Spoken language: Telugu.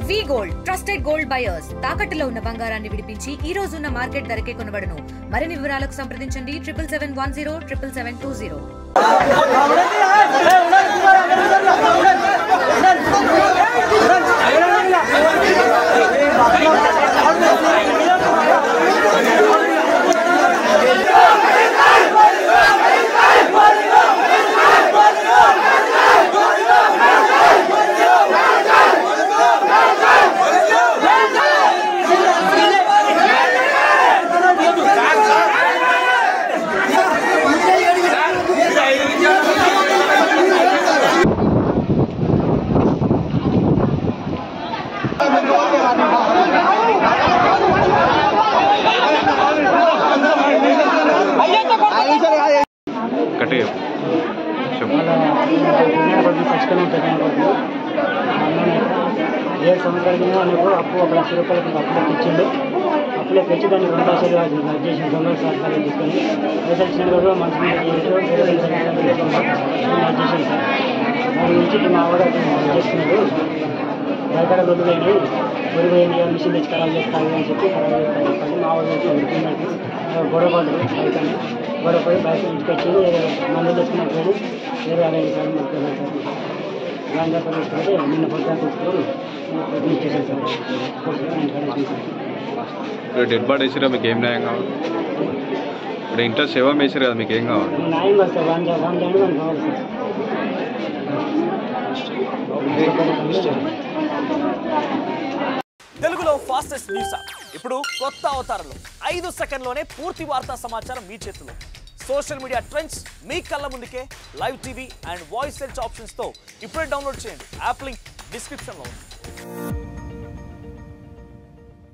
వి గోల్డ్ ట్రస్టెడ్ గోల్డ్ బయర్స్ తాకట్టులో ఉన్న బంగారాన్ని విడిపించి ఈ రోజు ఉన్న మార్కెట్ ధరకే కొనబడును. మరిన్ని వివరాలకు సంప్రదించండి 7710 ఏడు సంవత్సరాల కింద అప్పు 1 లక్ష రూపాయలకి అప్పులకు ఇచ్చిండు. అప్పులకు వచ్చి దాన్ని 2 లక్షలు చేసిన దొంగల సహకారం తీసుకొని పైసలు ఇచ్చిన కూడా మంచి చేసాను సార్. దాని నుంచి మా ఆవిడ చేస్తున్నాడు. బయట రోడ్డు పోయినాయి పొడిపోయింది మిషన్ తెచ్చి ఖరాబ్ చేస్తాను అని చెప్పి ఖరాబ్ చేస్తాను మా ఆవిడ ఉడికిందంటే గొడవ పడ్డది. బయటని గొడవ పోయి బయట ఇంటికి వచ్చి మందులు తెచ్చుకున్నట్టు వేరే అలాగే సార్ గాంధీ తీసుకుంటే నిన్న పొద్దున తీసుకొని డెడ్ బాడీ వేసారా మీకు ఏం న్యాయం కావాలి? ఇప్పుడు ఇంటర్ సేవ వేసారు కదా మీకు ఏం కావాలి? న్యాయం కాదు సార్. 1 మనకు కావాలి సార్. తెలుగులో ఫాస్టెస్ట్ న్యూస్ ఇప్పుడు కొత్త అవతారంలో 5 సెకండ్లోనే పూర్తి వార్తా సమాచారం మీ చేతిలో. సోషల్ మీడియా ట్రెండ్స్ మీ కళ్ళ ముందుకే live TV and voice search ఆప్షన్స్తో ఇప్పుడే డౌన్లోడ్ చేయండి. యాప్ లింక్ డిస్క్రిప్షన్లో ఉంది.